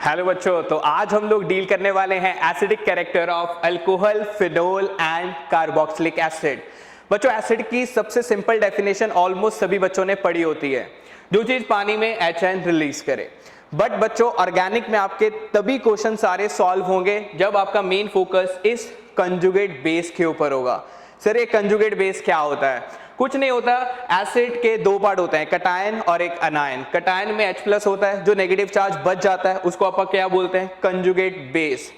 Hello बच्चों, तो आज हम लोग डील करने वाले हैं acidic character of alcohol, phenol and carboxylic acid. बच्चों, एसिड की सबसे सिंपल डेफिनेशन ऑलमोस्ट सभी बच्चों ने पढ़ी होती है, जो चीज पानी में HN रिलीज करे। बट बच्चों, ऑर्गेनिक में आपके तभी क्वेश्चन सारे सॉल्व होंगे जब आपका मेन फोकस इस कंजुगेट बेस के ऊपर होगा। सर, ये कंजुगेट बेस क्या होता है? कुछ नहीं होता, एसिड के दो पार्ट होते हैं, कटायन और एक अनायन। कटायन में H+ होता है, जो नेगेटिव चार्ज बच जाता है उसको आप क्या बोलते हैं? Conjugate base.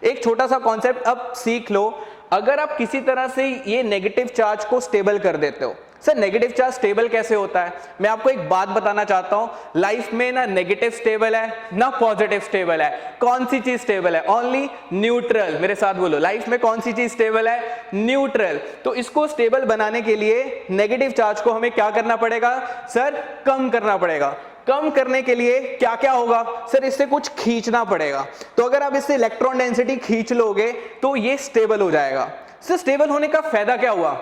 एक छोटा सा कॉन्सेप्ट अब सीख लो, अगर आप किसी तरह से ये नेगेटिव चार्ज को स्टेबल कर देते हो। सर, नेगेटिव चार्ज स्टेबल कैसे होता है? मैं आपको एक बात बताना चाहता हूं, लाइफ में ना नेगेटिव स्टेबल है ना पॉजिटिव स्टेबल है। कौन सी चीज स्टेबल है? Only neutral. मेरे साथ बोलो, लाइफ में कौन सी चीज स्टेबल है? न्यूट्रल। तो इसको स्टेबल बनाने के लिए नेगेटिव चार्ज को हमें क्या करना पड़ेगा? सर, कम करना पड़ेगा। कम करने के लिए क्या क्या होगा? सर, इससे कुछ खींचना पड़ेगा। तो अगर आप इससे इलेक्ट्रॉन डेंसिटी खींच लोगे तो ये स्टेबल हो जाएगा। सर, स्टेबल होने का फायदा क्या हुआ?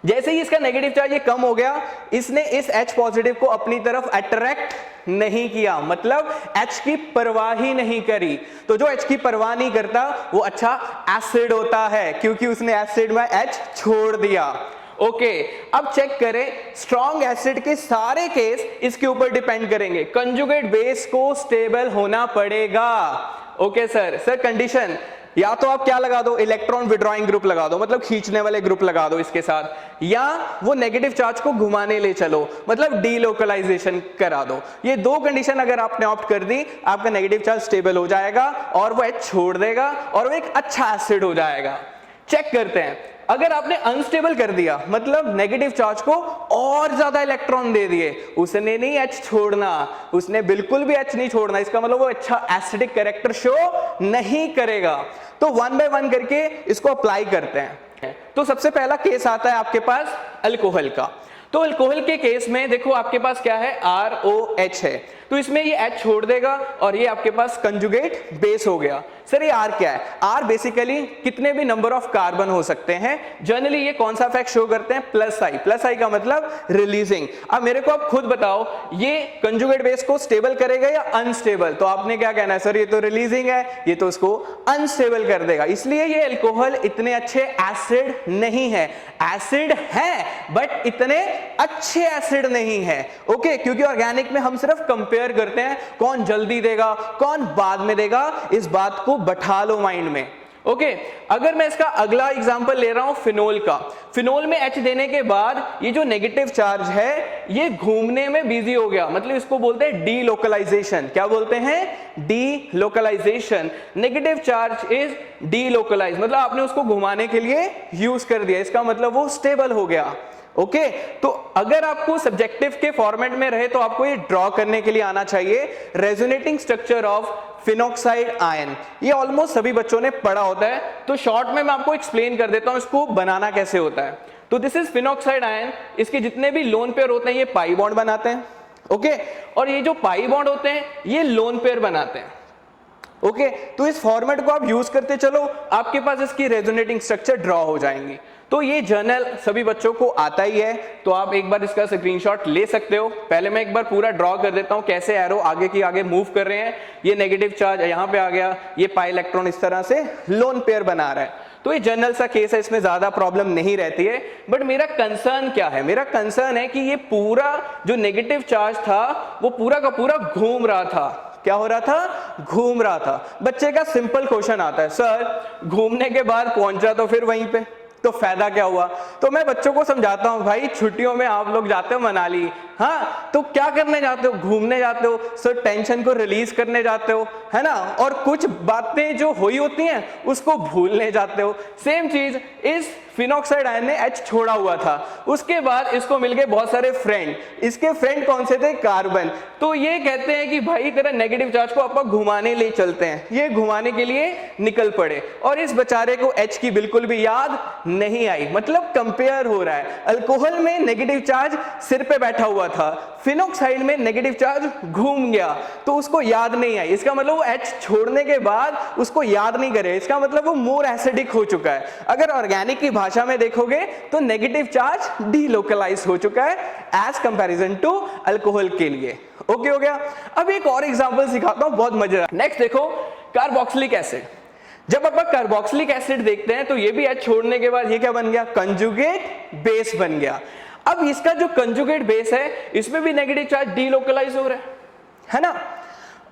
जैसे ही इसका नेगेटिव चार्ज ये कम हो गया, इसने इस H पॉजिटिव को अपनी तरफ अट्रैक्ट नहीं किया, मतलब H की परवाह ही नहीं करी। तो जो H की परवाह नहीं करता वो अच्छा एसिड होता है, क्योंकि उसने एसिड में H छोड़ दिया। ओके, अब चेक करें, स्ट्रॉन्ग एसिड के सारे केस इसके ऊपर डिपेंड करेंगे, कंजुगेट बेस को स्टेबल होना पड़ेगा। ओके सर, कंडीशन या तो आप क्या लगा दो, इलेक्ट्रॉन विड्रॉइंग ग्रुप लगा दो, मतलब खींचने वाले ग्रुप लगा दो इसके साथ, या वो नेगेटिव चार्ज को घुमाने ले चलो, मतलब डीलोकलाइजेशन करा दो। ये दो कंडीशन अगर आपने ऑप्ट कर दी, आपका नेगेटिव चार्ज स्टेबल हो जाएगा और वो H छोड़ देगा और वो एक अच्छा एसिड हो जाएगा। चेक करते हैं, अगर आपने अनस्टेबल कर दिया, मतलब नेगेटिव चार्ज को और ज्यादा इलेक्ट्रॉन दे दिए, उसने नहीं H छोड़ना, उसने बिल्कुल भी H नहीं छोड़ना, इसका मतलब वो अच्छा एसिडिक कैरेक्टर शो नहीं करेगा। तो वन बाय वन करके इसको अप्लाई करते हैं। तो सबसे पहला केस आता है आपके पास अल्कोहल का। तो अल्कोहल के केस में देखो, आपके पास क्या है? ROH है, तो इसमें ये H छोड़ देगा और ये आपके पास कंजुगेट बेस हो गया। सर, ये R क्या है? R बेसिकली कितने भी नंबर ऑफ कार्बन हो सकते हैं। जनरली ये कौन सा इफेक्ट शो करते हैं? प्लस आई का मतलब रिलीजिंग। अब मेरे को आप खुद बताओ, ये कंजुगेट बेस को स्टेबल करेगा या अनस्टेबल? तो आपने क्या कहना है? सर, ये तो रिलीजिंग है, ये तो उसको अनस्टेबल कर देगा। इसलिए ये अल्कोहल इतने अच्छे एसिड नहीं है। एसिड है बट इतने अच्छे एसिड नहीं है। ओके, क्योंकि ऑर्गेनिक में हम सिर्फ कंपेयर करते हैं, कौन जल्दी देगा कौन बाद में देगा, इस बात को बैठा लो माइंड में। ओके, अगर मैं इसका अगला एग्जांपल ले रहा हूं फिनोल का। फिनोल में H देने के बाद ये जो नेगेटिव चार्ज है ये घूमने में बिजी हो गया, मतलब इसको बोलते हैं डीलोकलाइजेशन। क्या बोलते हैं? Delocalisation. Negative charge is delocalise, मतलब आपने उसको घुमाने के लिए यूज कर दिया, इसका मतलब वो स्टेबल हो गया। ओके, तो अगर आपको सब्जेक्टिव के फॉर्मेट में रहे तो आपको ये ड्रॉ करने के लिए आना चाहिए, resonating structure of phenoxide ion. ये ऑलमोस्ट सभी बच्चों ने पढ़ा होता है, तो शॉर्ट में मैं आपको एक्सप्लेन कर देता हूं इसको बनाना कैसे होता है। तो दिस इज फिनॉक्साइड आयन, इसके जितने भी लोन पेयर होते हैं ये पाई बॉन्ड बनाते हैं। ओके, और ये जो पाई बॉन्ड होते हैं ये लोन पेयर बनाते हैं। ओके, तो इस फॉर्मेट को आप यूज करते चलो, आपके पास इसकी रेजोनेटिंग स्ट्रक्चर ड्रॉ हो जाएंगी। तो ये जर्नल सभी बच्चों को आता ही है, तो आप एक बार इसका स्क्रीनशॉट ले सकते हो। पहले मैं एक बार पूरा ड्रॉ कर देता हूं, कैसे एरो आगे की आगे मूव कर रहे हैं। ये नेगेटिव चार्ज यहां पे आ गया, ये पाई इलेक्ट्रॉन इस तरह से लोन पेयर बना रहा है। तो ये जनरल सा केस है, इसमें ज्यादा प्रॉब्लम नहीं रहती है। बट मेरा कंसर्न क्या है? मेरा कंसर्न है कि ये पूरा जो नेगेटिव चार्ज था वो पूरा का पूरा घूम रहा था। क्या हो रहा था? घूम रहा था। बच्चे का सिंपल क्वेश्चन आता है, सर घूमने के बाद पहुंचा तो फिर वहीं पे, तो फायदा क्या हुआ? तो मैं बच्चों को समझाता हूं, भाई छुट्टियों में आप लोग जाते हो मनाली, हाँ, तो क्या करने जाते हो? घूमने जाते हो। सर, टेंशन को रिलीज करने जाते हो, है ना, और कुछ बातें जो हुई होती हैं उसको भूलने जाते हो। सेम चीज इस फिनॉक्साइड आयन ने H छोड़ा हुआ था, उसके बाद इसको मिल गए बहुत सारे फ्रेंड। इसके फ्रेंड कौन से थे? कार्बन। तो ये कहते हैं कि भाई तेरा नेगेटिव चार्ज को अपन घुमाने ले चलते हैं। ये घुमाने के लिए निकल पड़े और इस बेचारे को H की बिल्कुल भी याद नहीं आई, मतलब कंपेयर हो रहा है। अल्कोहल में नेगेटिव चार्ज सिर पे बैठा हुआ था, फिनोक्साइड में नेगेटिव चार्ज घूम गया तो उसको याद नहीं आई, इसका मतलब वो H छोड़ने के बाद उसको याद नहीं करे, इसका मतलब वो मोर एसिडिक हो चुका है। अगर ऑर्गेनिक की भाषा में देखोगे तो नेगेटिव चार्ज डीलोकलाइज हो चुका है एज कंपैरिजन टू अल्कोहल के लिए। ओके हो गया। अब एक और एग्जांपल सिखाता हूं, बहुत मजा। नेक्स्ट देखो कार्बोक्सिलिक एसिड। जब अपन कार्बोक्सिलिक एसिड देखते हैं तो ये भी H छोड़ने के बाद ये क्या बन गया, कंजुगेट बेस बन गया। अब इसका जो कंजुगेट बेस है इसमें भी नेगेटिव चार्ज डीलोकलाइज हो रहा है ना।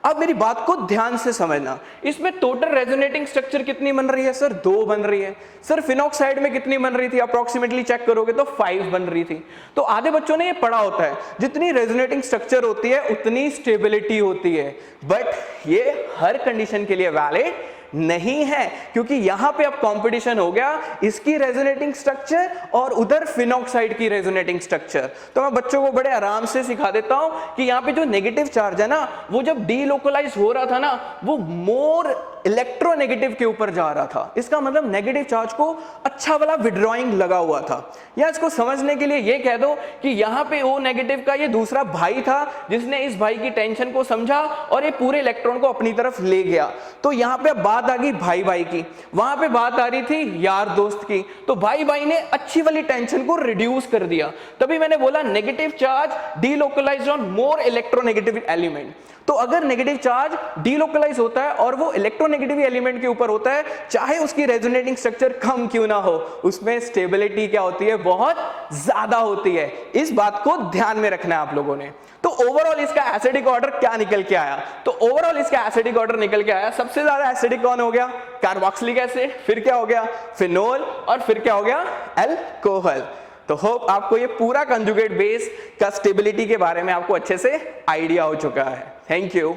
अब मेरी बात को ध्यान से समझना, इसमें टोटल रेजोनेटिंग स्ट्रक्चर कितनी बन रही है सर, 2 बन रही है। सर फिनोक्साइड में कितनी बन रही थी, अप्रोक्सीमेटली चेक करोगे तो 5 बन रही थी। तो आधे बच्चों ने ये पढ़ा होता है जितनी रेजोनेटिंग स्ट्रक्चर होती है उतनी स्टेबिलिटी होती है, बट ये हर कंडीशन के लिए वैलिड नहीं है, क्योंकि यहां पे अब कंपटीशन हो गया इसकी रेजोनेटिंग स्ट्रक्चर और उधर फिनोक्साइड की रेजोनेटिंग स्ट्रक्चर। तो मैं बच्चों को बड़े आराम से सिखा देता हूं कि यहां पे जो नेगेटिव चार्ज है ना वो जब डीलोकलाइज हो रहा था ना वो मोर इलेक्ट्रोनेगेटिव के ऊपर जा रहा था, इसका मतलब नेगेटिव चार्ज को अच्छा वाला विड्रॉइंग लगा हुआ था। या इसको समझने के लिए ये कह दो कि यहां पे O नेगेटिव का ये दूसरा भाई था जिसने इस भाई की टेंशन को समझा और ये पूरे इलेक्ट्रॉन को अपनी तरफ ले गया। तो यहां पे बात आ गई भाई भाई की, वहां पे बात आ रही थी यार दोस्त की। तो भाई भाई ने अच्छी वाली टेंशन को रिड्यूस कर दिया, तभी मैंने बोला negative charge delocalised on more electronegative element. तो अगर नेगेटिव चार्ज डीलोकलाइज होता है और वो इलेक्ट्रोनेगेटिव एलिमेंट के ऊपर होता है, चाहे उसकी रेजोनेटिंग स्ट्रक्चर कम क्यों ना हो, उसमें स्टेबिलिटी क्या होती है, बहुत ज्यादा होती है। इस बात को ध्यान में रखना है आप लोगों ने। तो ओवरऑल इसका एसिडिक ऑर्डर क्या निकल के आया, तो ओवरऑल इसका एसिडिक ऑर्डर निकल के आया, सबसे ज्यादा एसिडिक कौन हो गया, कार्बोक्सिलिक एसिड, फिर क्या हो गया फिनोल, और फिर क्या हो गया अल्कोहल। तो होप आपको ये पूरा कंजुगेट बेस का स्टेबिलिटी के बारे में आपको अच्छे से आइडिया हो चुका है। Thank you.